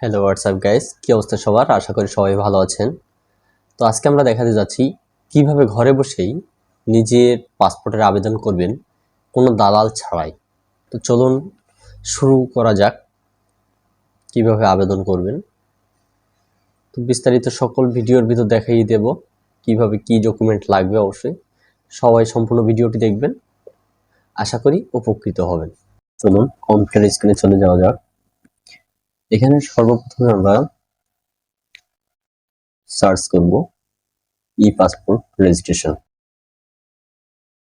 Hello WhatsApp guys, কি অবস্থা সবার? আশা করি সবাই ভালো আছেন। তো আজকে আমরা দেখাতে যাচ্ছি কিভাবে ঘরে বসেই নিজের পাসপোর্টের আবেদন করবেন কোনো দালাল ছাড়াই। তো চলুন শুরু করা যাক কিভাবে আবেদন করবেন। তো বিস্তারিত সকল ভিডিওর ভিতর দেখাই দেব কিভাবে কি ডকুমেন্ট লাগবে। অবশ্যই সবাই সম্পূর্ণ ভিডিওটি দেখবেন, আশা করি উপকৃত হবেন। চলুন কম্পিউটার স্ক্রিনে চলে যাওয়া যাক। এখানে সর্বপ্রথমে আমরা সার্চ করব ই পাসপোর্ট রেজিস্ট্রেশন।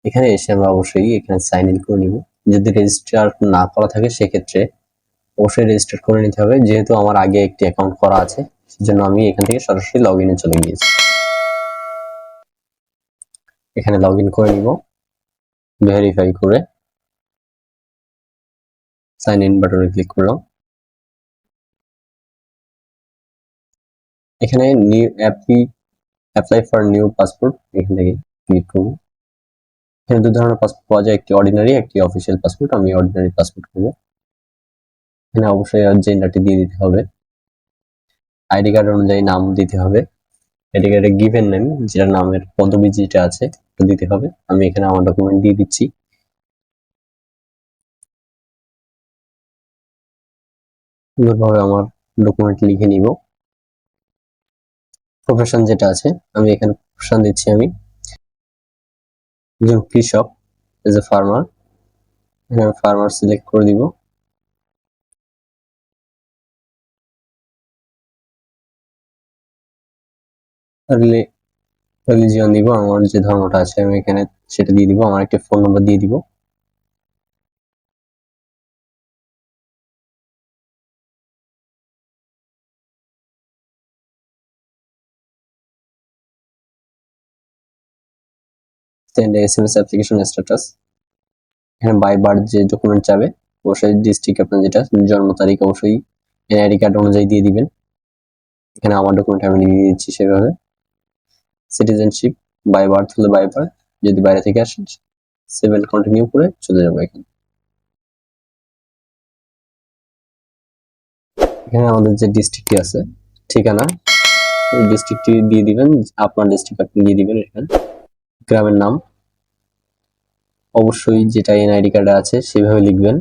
এখানে এসে আমরা অবশ্যই এখানে সাইন ইন করে নিব। যদি রেজিস্টার না করা থাকে সেক্ষেত্রে অবশ্যই রেজিস্টার করে নিতে হবে। যেহেতু আমার আগে একটি অ্যাকাউন্ট করা আছে সেজন্য আমি এখান থেকে সরাসরি লগ ইনে চলে গিয়েছি। এখানে লগ ইন করে নিব, ভেরিফাই করে সাইন ইন বাটনে ক্লিক করলাম। এখানে new apply for new passport, এখান থেকে ক্লিক করব। এখানে দু ধরনের পাসপোর্ট পাওয়া যায়, একটি অর্ডিনারি, একটি অফিসিয়াল পাসপোর্ট। আমি অর্ডিনারি পাসপোর্ট করব। এখানে অবশ্যই জেন্ডারটি দিয়ে দিতে হবে, আইডি কার্ড অনুযায়ী নাম দিতে হবে, আইডি কার্ডে গিভেন নেম, যেটা নামের পদবি যেটা আছে দিতে হবে। আমি এখানে আমার ডকুমেন্ট দিয়ে দিচ্ছি। সুন্দরভাবে আমার ডকুমেন্ট লিখে নিব। প্রফেশন যেটা আছে আমি এখানে প্রফেশন দিচ্ছি, আমি একজন কৃষক, এজ এ ফার্মার। এখানে ফার্মার সিলেক্ট করে দিব। রিলিজিয়ন দিব, আমার যে ধর্মটা আছে আমি এখানে সেটা দিয়ে দিব। আমার একটা ফোন নাম্বার দিয়ে দিব। Send SMS application status. এখানে বাই বার্থ যে ডকুমেন্ট চাবে অবশ্যই ডিস্ট্রিক্ট আপনার যেটা জন্ম তারিখ অবশ্যই এনআইডি কার্ড অনুযায়ী দিয়ে দিবেন। এখানে আমার ডকুমেন্ট আমি দিয়ে দিচ্ছি সেভাবে। সিটিজেনশিপ, বাই বার্থ হলে বাই বার্থ, যদি বাইরে থেকে আসেন 7 কন্টিনিউ করে চলে যাবো। এখানে আমাদের যে ডিস্ট্রিক্টটি আছে ঠিকানা, ওই ডিস্ট্রিক্টটি দিয়ে দিবেন, আপনার ডিস্ট্রিক্ট আপনি দিয়ে দিবেন। এখানে গ্রামের নাম অবশ্যই যেটা এনআইডি কার্ডে আছে সেভাবে লিখবেন।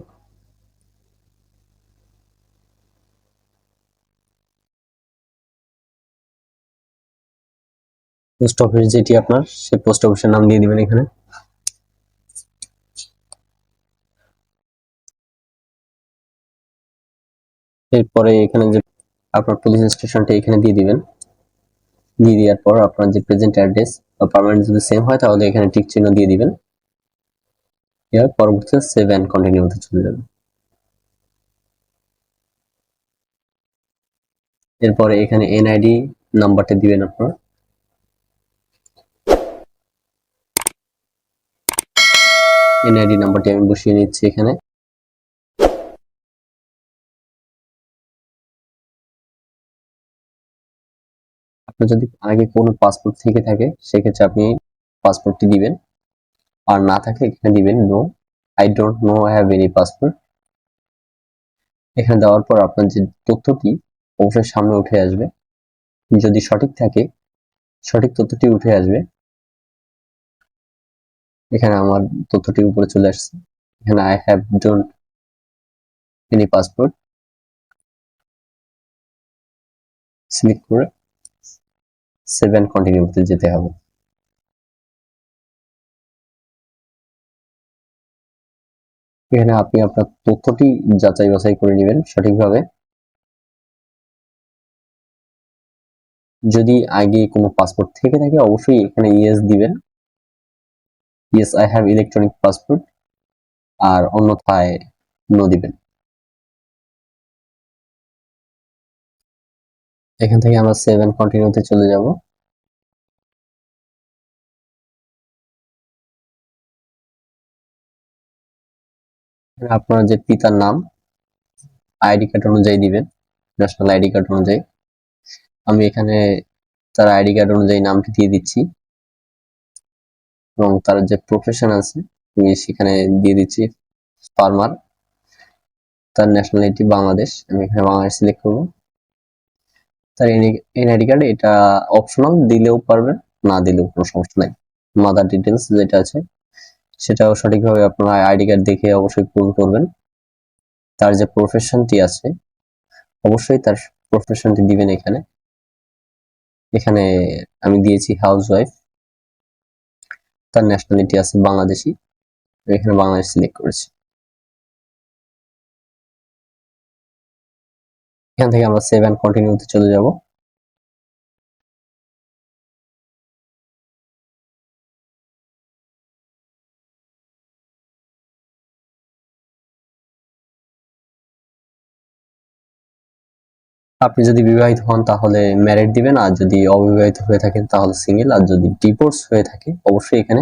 পোস্ট অফিস যেটি আপনার, সেই পোস্ট অফিসের নাম দিয়ে দিবেন এখানে। এরপরে এখানে যে আপনার পুলিশ স্টেশনটা এখানে দিয়ে দিবেন। দিয়ে দেওয়ার পর আপনার যে প্রেজেন্ট অ্যাড্রেস বা পার্মানেন্ট যদি সেম হয় তাহলে এখানে টিক চিহ্ন দিয়ে দিবেন। এর পরবর্তীতে সেভ এন্ড কন্টিনিউতে চলে যাবে। এরপরে এখানে এনআইডি নাম্বারটা দিবেন আপনার। এনআইডি নাম্বারটি আমি বসিয়ে নিচ্ছি এখানে। আপনার যদি আগে কোনো পাসপোর্ট থেকে থাকে সেক্ষেত্রে আপনি পাসপোর্টটি দিবেন, আর না থাকলে এখানে দিবেন no, I don't know I have any passport. এখানে দেওয়ার পর আপনার যে তথ্যটি অবশ্যই সামনে উঠে আসবে। যদি সঠিক থাকে সঠিক তথ্যটি উঠে আসবে। এখানে আমার তথ্যটি উপরে চলে আসছে। এখানে I have don't any passport select করে সেভ এন্ড কন্টিনিউতে যেতে হবে। এখানে আপনি আপনার তথ্যটি যাচাই বাছাই করে নেবেন সঠিকভাবে। যদি আগে কোনো পাসপোর্ট থেকে থাকে অবশ্যই এখানে ইয়েস দিবেন, yes I have electronic passport, আর অন্যথায় নো দিবেন। এখান থেকে আমরা সেভ এন্ড কন্টিনিউতে চলে যাব। আপনার যে পিতার নাম আইডি কার্ড অনুযায়ী দিবেন, ন্যাশনাল আইডি কার্ড অনুযায়ী। আমি এখানে তার আইডি কার্ড অনুযায়ী নামটি দিয়ে দিচ্ছি এবং তার যে প্রফেশন আছে আমি সেখানে দিয়ে দিচ্ছি ফার্মার। তার ন্যাশনালিটি বাংলাদেশ, আমি এখানে বাংলাদেশ সিলেক্ট করব। তার এনআইডি কার্ড এটা অপশনাল, দিলেও পারবেন, না দিলেও কোনো সমস্যা নাই। মাদার ডিটেলস যেটা আছে সেটাও সঠিকভাবে আপনারা আইডি কার্ড দেখে অবশ্যই পূরণ করবেন। তার যে প্রফেশনটি আছে অবশ্যই তার প্রফেশনটি দিবেন। এখানে এখানে আমি দিয়েছি হাউস ওয়াইফ। তার ন্যাশনালিটি আছে বাংলাদেশি, এখানে বাংলাদেশ সিলেক্ট করেছি। এখান থেকে আমরা সেভ এন্ড কন্টিনিউতে চলে যাব। আপনি যদি বিবাহিত হন তাহলে ম্যারিড দিবেন, আর যদি অবিবাহিত হয়ে থাকেন তাহলে সিঙ্গেল, আর যদি ডিভোর্স হয়ে থাকে অবশ্যই এখানে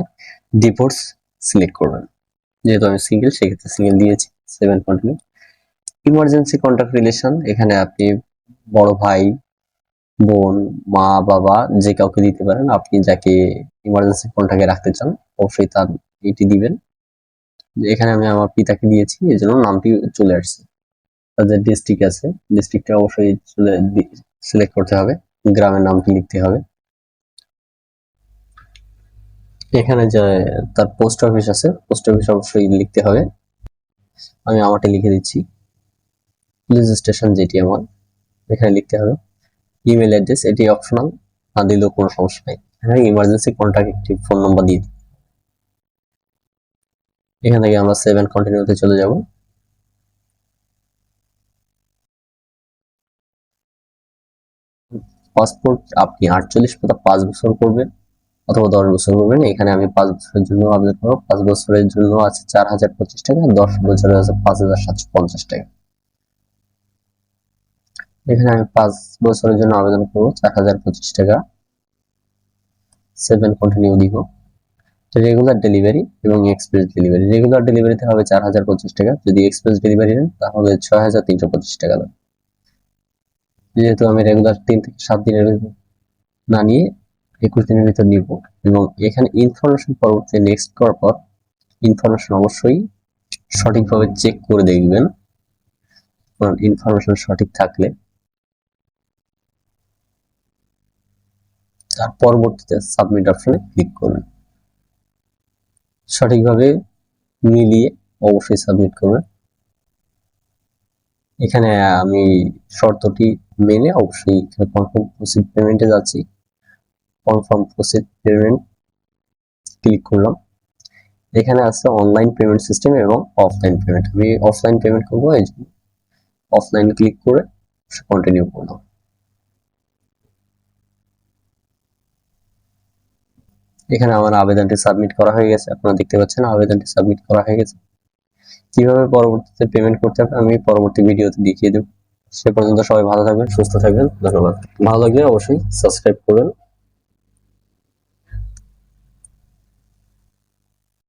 ডিভোর্স সিলেক্ট করবেন। যেহেতু আমি সিঙ্গেল সেক্ষেত্রে সিঙ্গেল দিয়েছি। Save and continue. Emergency contact relation, এখানে আপনি বড় ভাই, বোন, মা, বাবা যে কাউকে দিতে পারেন। আপনি যাকে ইমার্জেন্সি কন্টাক্টে রাখতে চান অবশ্যই তার এটি দিবেন। এখানে আমি আমার পিতাকে দিয়েছি, এই জন্য নামটি চলে আসছে। তাদের ডিস্ট্রিক্ট আছে, ডিস্ট্রিক্টটা অবশ্যই সিলেক্ট করতে হবে, গ্রামের নামটি লিখতে হবে। এখানে যে তার পোস্ট অফিস আছে, পোস্ট অফিস অবশ্যই লিখতে হবে। আমি আমারটা লিখে দিচ্ছি, পুলিশ স্টেশন যেটি আমার, এখানে লিখতে হবে। ইমেল অ্যাড্রেস এটি অপশনাল, না দিলেও কোনো সমস্যা নাই। এখানে ইমার্জেন্সি কন্টাক্ট একটি ফোন নাম্বার দিয়ে দিই। এখান থেকে আমরা সেভ এন্ড কন্টিনিউতে চলে যাব। পাসপোর্ট আপনি 48 বা 5 বছর করবেন অথবা 10 বছর করবেন। এখানে আমি 5 বছরের জন্য আবেদন করব। 5 বছরের জন্য আছে 4025 টাকা, 10 বছরের আছে 5750 টাকা। এখানে আমি 5 বছরের জন্য আবেদন করব, 4025 টাকা। সেভ এন্ড কন্টিনিউ দিব। রেগুলার ডেলিভারি এবং এক্সপ্রেস ডেলিভারি, রেগুলার ডেলিভারিতে হবে 4025 টাকা, যদি এক্সপ্রেস ডেলিভারি নেন তাহলে 6325 টাকা লাগবে। যেহেতু আমি রেগুলার 3 থেকে 7 দিনের না নিয়ে 21 দিনের ভিতর নিব। এবং এখানে ইনফরমেশন পরবর্তী নেক্সট করার পর ইনফরমেশন অবশ্যই সঠিকভাবে চেক করে দেখবেন। ইনফরমেশন সঠিক থাকলে তার পরবর্তীতে সাবমিট অপশনে ক্লিক করবেন। সঠিকভাবে মিলিয়ে অবশ্যই সাবমিট করবেন। এখানে আমি শর্তটি মেনে অবশ্যই কনফার্ম প্রসিড পেমেন্টে যাচ্ছি। কনফার্ম প্রসিড পেমেন্ট ক্লিক করলাম। এখানে আছে অনলাইন পেমেন্ট সিস্টেম এবং অফলাইন পেমেন্ট। আমি অফলাইন পেমেন্ট করবো, এই জন্য অফলাইন ক্লিক করে কন্টিনিউ করলাম। এখানে আমার আবেদনটি সাবমিট করা হয়ে গেছে, আপনারা দেখতে পাচ্ছেন আবেদনটি সাবমিট করা হয়ে গেছে। কিভাবে পরবর্তীতে পেমেন্ট করতে হবে আমি পরবর্তী ভিডিওতে দেখিয়ে দেব। সে পর্যন্ত সবাই ভালো থাকবেন, সুস্থ থাকবেন। ধন্যবাদ। ভালো লাগলে অবশ্যই সাবস্ক্রাইব করবেন।